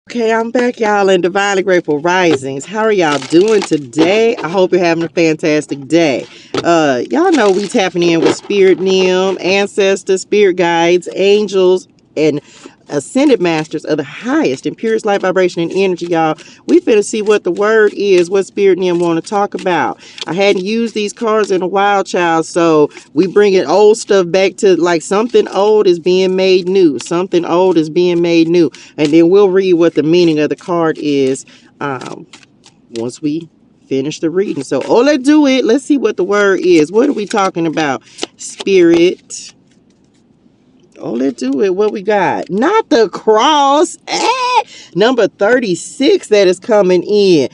Okay, I'm back, y'all, in Divinely Grateful Risings. How are y'all doing today? I hope you're having a fantastic day. Y'all know we tapping in with spirit, ancestors, spirit guides, angels, and ascended masters of the highest and purest light vibration and energy, y'all. We finna see what the word is, what spirit want to talk about. I hadn't used these cards in a while, child, so we bringing old stuff back to, like, something old is being made new. Something old is being made new. And then we'll read what the meaning of the card is once we finish the reading. So, let's do it. Let's see what the word is. What are we talking about? Spirit. Let's do it. What we got? Not the cross. Number 36 that is coming in.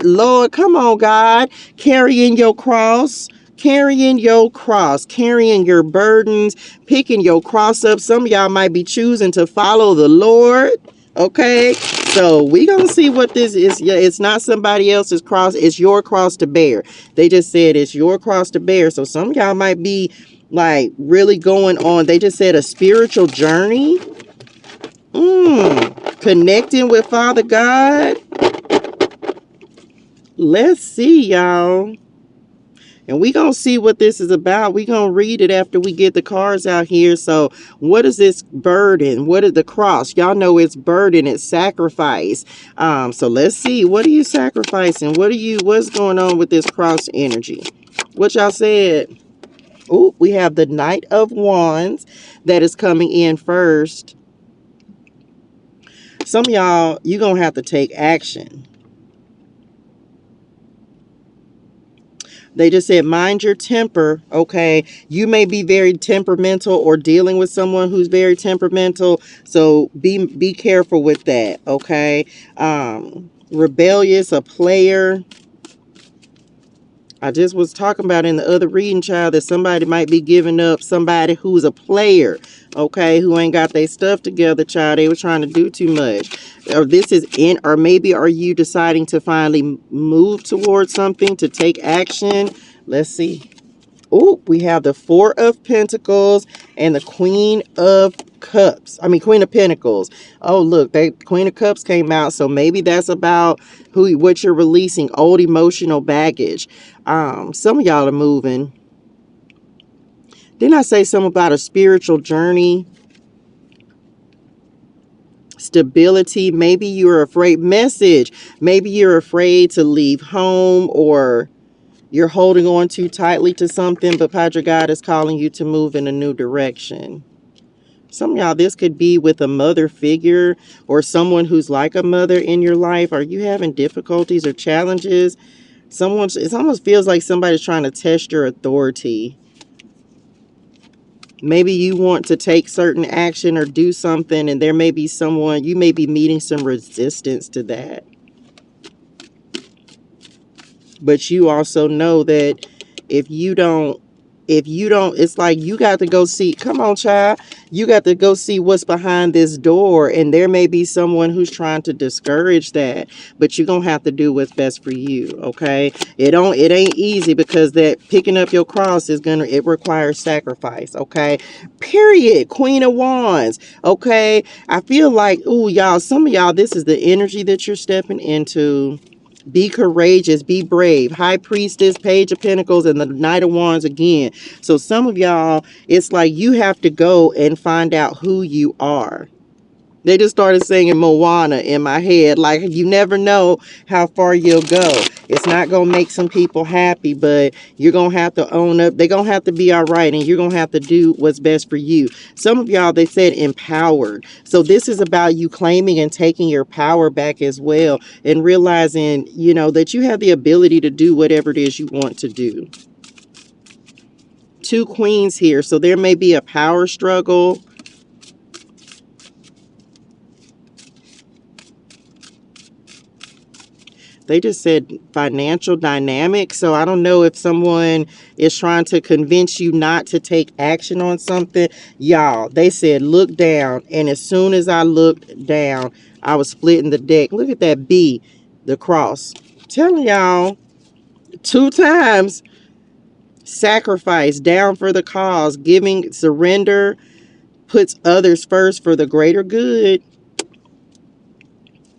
Lord, come on, God. Carrying your cross. Carrying your cross. Carrying your burdens. Picking your cross up. Some of y'all might be choosing to follow the Lord. Okay, so we gonna see what this is. Yeah, it's not somebody else's cross. It's your cross to bear. They just said it's your cross to bear. So some of y'all might be like really going on. They just said a spiritual journey. Connecting with Father God. Let's see, y'all. And we gonna see what this is about. We gonna read it after we get the cards out here. So what is this burden? What is the cross? Y'all know it's burden, it's sacrifice. So let's see. What are you sacrificing? What's going on with this cross energy? What y'all said? Oh, we have the Knight of Wands that is coming in first. Some of y'all, you're gonna have to take action. They just said, mind your temper, okay? You may be very temperamental or dealing with someone who's very temperamental. So be careful with that, okay? Rebellious, a player. I just was talking about in the other reading, child, that somebody might be giving up somebody who's a player, okay, who ain't got their stuff together, child. They were trying to do too much. Or maybe are you deciding to finally move towards something, to take action? Let's see. Oh, we have the Four of Pentacles and the Queen of Pentacles. Oh, look, Queen of Cups came out. So maybe that's about what you're releasing, old emotional baggage. Some of y'all are moving. Didn't I say something about a spiritual journey? Stability. Maybe you're afraid. Maybe you're afraid to leave home, or you're holding on too tightly to something, but Padre God is calling you to move in a new direction. Some of y'all, this could be with a mother figure or someone who's like a mother in your life. Are you having difficulties or challenges? It almost feels like somebody's trying to test your authority. Maybe you want to take certain action or do something, and there may be you may be meeting some resistance to that. But you also know that if you don't, it's like you got to go see, come on, child, you got to go see what's behind this door. And there may be someone who's trying to discourage that, but you're going to have to do what's best for you. Okay. It ain't easy, because that picking up your cross it requires sacrifice. Okay. Period. Queen of Wands. Okay. I feel like, y'all, some of y'all, this is the energy that you're stepping into. Be courageous, be brave. High Priestess, Page of Pentacles, and the Knight of Wands again. So some of y'all, it's like you have to go and find out who you are. They just started singing Moana in my head. Like, you never know how far you'll go. It's not going to make some people happy, but you're going to have to own up. They're going to have to be all right, and you're going to have to do what's best for you. Some of y'all, they said empowered. So this is about you claiming and taking your power back as well, and realizing, that you have the ability to do whatever it is you want to do. Two queens here. So there may be a power struggle. They just said financial dynamic. So I don't know if someone is trying to convince you not to take action on something. Y'all, they said look down. And as soon as I looked down, I was splitting the deck. Look at that B, the cross. I'm telling y'all, 2 times. Sacrifice, down for the cause, giving, surrender, puts others first for the greater good.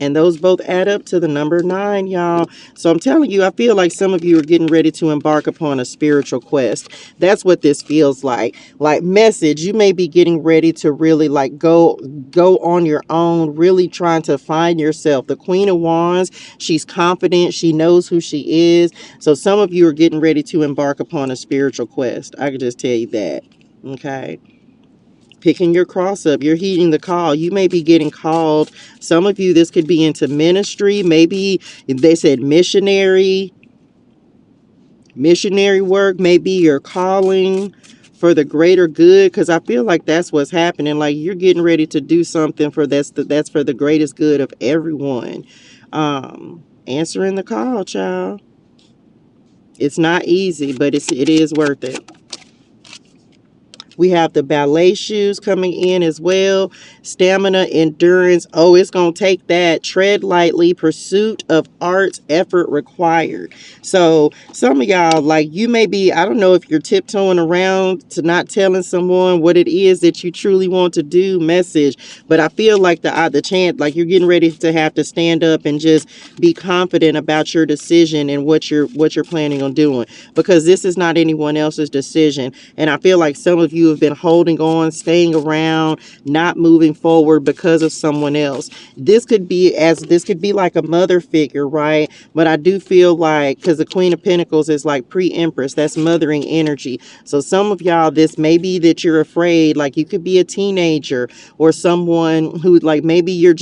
And those both add up to the number 9, y'all. So I'm telling you, I feel like some of you are getting ready to embark upon a spiritual quest. That's what this feels like. Like, message, you may be getting ready to really like go on your own, really trying to find yourself. The Queen of Wands, she's confident, she knows who she is. So some of you are getting ready to embark upon a spiritual quest. I can just tell you that. Okay. Picking your cross up, you're heeding the call. You may be getting called. Some of you, this could be into ministry. Maybe they said missionary work. Maybe you're calling for the greater good, because I feel like that's what's happening. Like, you're getting ready to do something for that's for the greatest good of everyone. Answering the call, child. It's not easy, but it is worth it. We have the ballet shoes coming in as well. Stamina, endurance. Oh, it's going to take that. Tread lightly. Pursuit of arts. Effort required. So some of y'all, like, you may be, I don't know if you're tiptoeing around to not telling someone what it is that you truly want to do, message. But I feel like the chance, like, you're getting ready to have to stand up and just be confident about your decision and what you're planning on doing. Because this is not anyone else's decision. And I feel like some of you have been holding on, staying around, not moving forward because of someone else. This could be like a mother figure, right? But I do feel like, because the Queen of Pentacles is like pre-empress, that's mothering energy. So some of y'all, this may be that you're afraid, like you could be a teenager or someone who, like, maybe you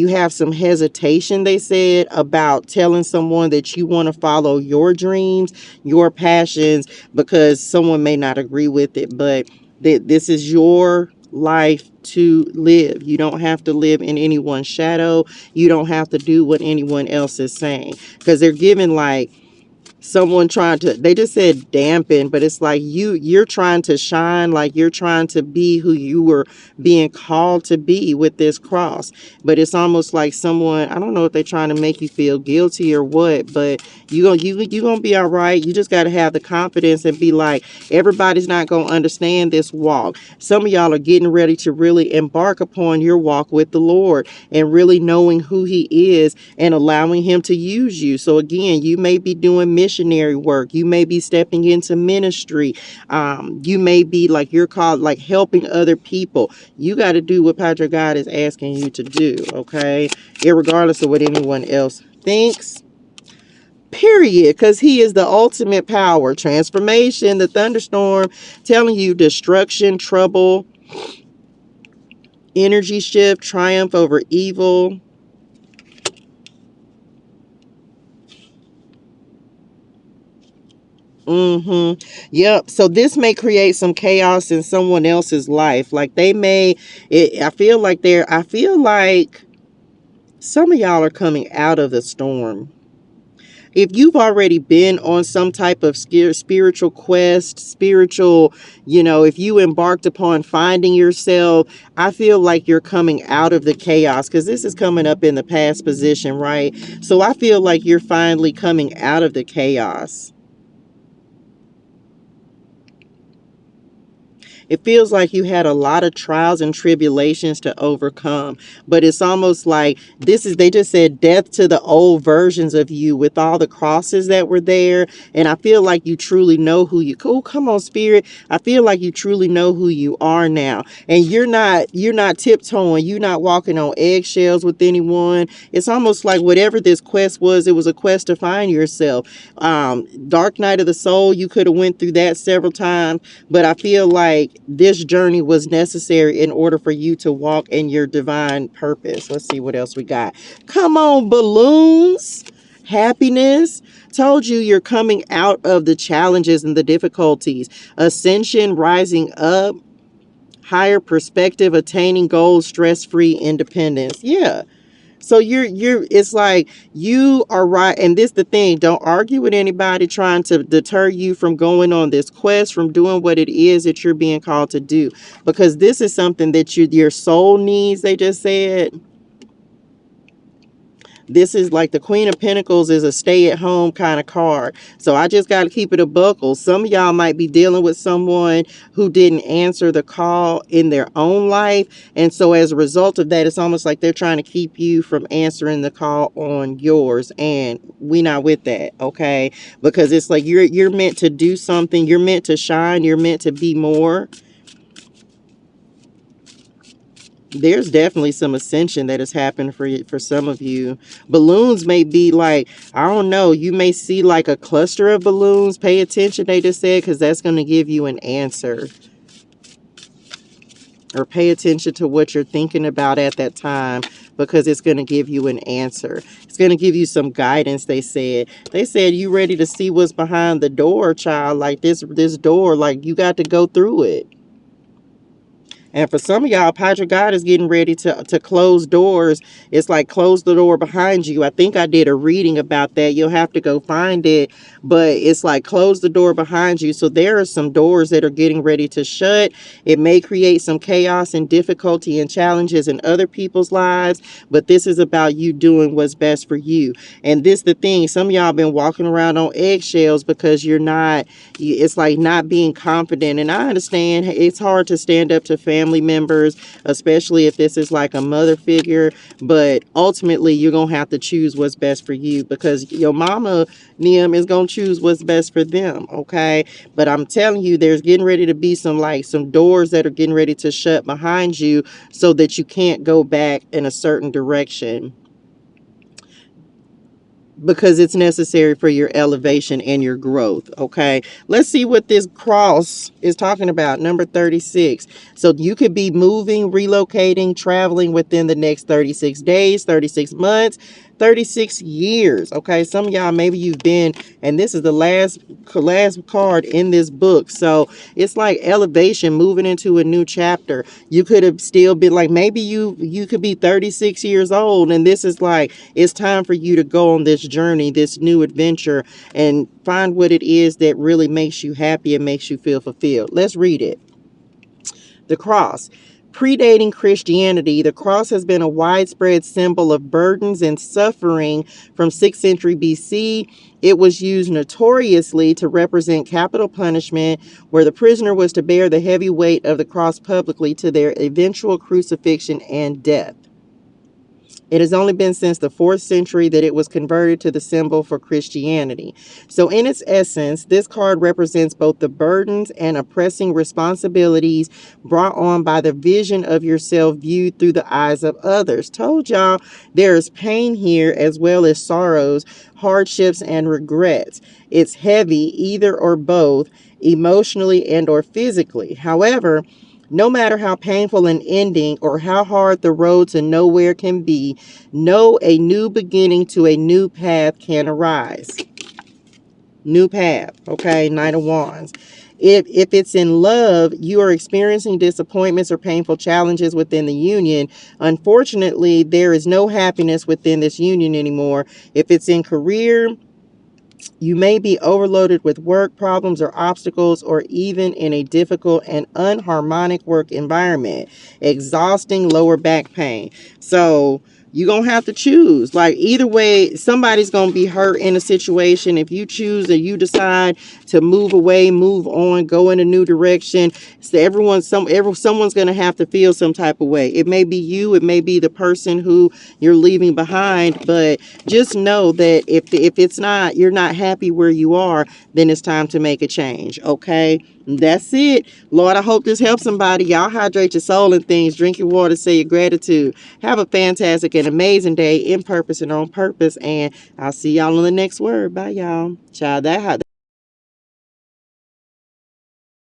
have some hesitation, they said, about telling someone that you want to follow your dreams, your passions, because someone may not agree with it. But this is your life to live. You don't have to live in anyone's shadow. You don't have to do what anyone else is saying, because they're giving like someone trying to, they just said dampen, but it's like you're trying to shine, like you're trying to be who you were being called to be with this cross. But it's almost like someone, I don't know if they're trying to make you feel guilty or what, but you gonna be all right. You just got to have the confidence and be like, everybody's not gonna understand this walk. Some of y'all are getting ready to really embark upon your walk with the Lord and really knowing who he is and allowing him to use you. So again, you may be doing missionary work. You may be stepping into ministry. You may be like, you're called like helping other people. You got to do what Padre God is asking you to do, okay? Irregardless of what anyone else thinks. Period. Because he is the ultimate power. Transformation, the thunderstorm, telling you destruction, trouble, energy shift, triumph over evil. Yep. So this may create some chaos in someone else's life. Like they may, I feel like some of y'all are coming out of the storm. If you've already been on some type of spiritual quest, if you embarked upon finding yourself, I feel like you're coming out of the chaos, because this is coming up in the past position, right? So I feel like you're finally coming out of the chaos. It feels like you had a lot of trials and tribulations to overcome, but it's almost like they just said death to the old versions of you with all the crosses that were there. And I feel like you truly know who you, oh, come on, spirit. I feel like you truly know who you are now. And you're not tiptoeing. You're not walking on eggshells with anyone. It's almost like whatever this quest was, it was a quest to find yourself. Dark night of the soul, you could have went through that several times, but I feel like this journey was necessary in order for you to walk in your divine purpose. Let's see what else we got. Come on, balloons. Happiness. Told you you're coming out of the challenges and the difficulties. Ascension, rising up. Higher perspective, attaining goals, stress-free independence. Yeah. So it's like you are right. And this the thing, don't argue with anybody trying to deter you from going on this quest, from doing what it is that you're being called to do, because this is something that your soul needs. They just said This is like the Queen of Pentacles is a stay-at-home kind of card. So I just got to keep it a buckle. Some of y'all might be dealing with someone who didn't answer the call in their own life. And so as a result of that, it's almost like they're trying to keep you from answering the call on yours. And we not with that, okay? Because it's like you're meant to do something. You're meant to shine. You're meant to be more. There's definitely some ascension that has happened for some of you. Balloons may be like, I don't know, you may see like a cluster of balloons. Pay attention, they just said, because that's going to give you an answer. Or pay attention to what you're thinking about at that time, because it's going to give you an answer. It's going to give you some guidance, they said. They said you ready to see what's behind the door, child. Like this door, like you got to go through it. And for some of y'all, Padre God is getting ready to close doors. It's like close the door behind you. I think I did a reading about that. You'll have to go find it. But it's like close the door behind you. So there are some doors that are getting ready to shut. It may create some chaos and difficulty and challenges in other people's lives. But this is about you doing what's best for you. And this the thing. Some of y'all been walking around on eggshells because you're not, it's like not being confident. And I understand it's hard to stand up to family members, especially if this is like a mother figure, but ultimately you're gonna have to choose what's best for you, because your mama Nim is gonna choose what's best for them, okay? But I'm telling you, there's getting ready to be some doors that are getting ready to shut behind you so that you can't go back in a certain direction, because it's necessary for your elevation and your growth, okay? Let's see what this cross is talking about, number 36. So you could be moving, relocating, traveling within the next 36 days, 36 months, 36 years, okay? Some of y'all, maybe you've been, and this is the last card in this book. So it's like elevation, moving into a new chapter. You could have still been like, maybe you could be 36 years old, and this is like, it's time for you to go on this journey, this new adventure, and find what it is that really makes you happy and makes you feel fulfilled. Let's read it. The cross. Predating Christianity, the cross has been a widespread symbol of burdens and suffering from 6th century BC. It was used notoriously to represent capital punishment, where the prisoner was to bear the heavy weight of the cross publicly to their eventual crucifixion and death. It has only been since the 4th century that it was converted to the symbol for Christianity. So in its essence, this card represents both the burdens and oppressing responsibilities brought on by the vision of yourself viewed through the eyes of others. Told y'all, there is pain here as well as sorrows, hardships, and regrets. It's heavy, either or both, emotionally and or physically. However, no matter how painful an ending or how hard the road to nowhere can be, know a new beginning to a new path can arise. New path, okay? Knight of Wands. If it's in love, you are experiencing disappointments or painful challenges within the union. Unfortunately, there is no happiness within this union anymore. If it's in career, you may be overloaded with work problems or obstacles, or even in a difficult and unharmonic work environment. Exhausting lower back pain. So you're going to have to choose. Like either way, somebody's going to be hurt in a situation. If you choose or you decide to move away, move on, go in a new direction, so someone's going to have to feel some type of way. It may be you, it may be the person who you're leaving behind, but just know that if it's not, you're not happy where you are, then it's time to make a change, okay? That's it. Lord, I hope this helps somebody. Y'all hydrate your soul and things. Drink your water. Say your gratitude. Have a fantastic and amazing day in purpose and on purpose. And I'll see y'all on the next word. Bye, y'all. Ciao.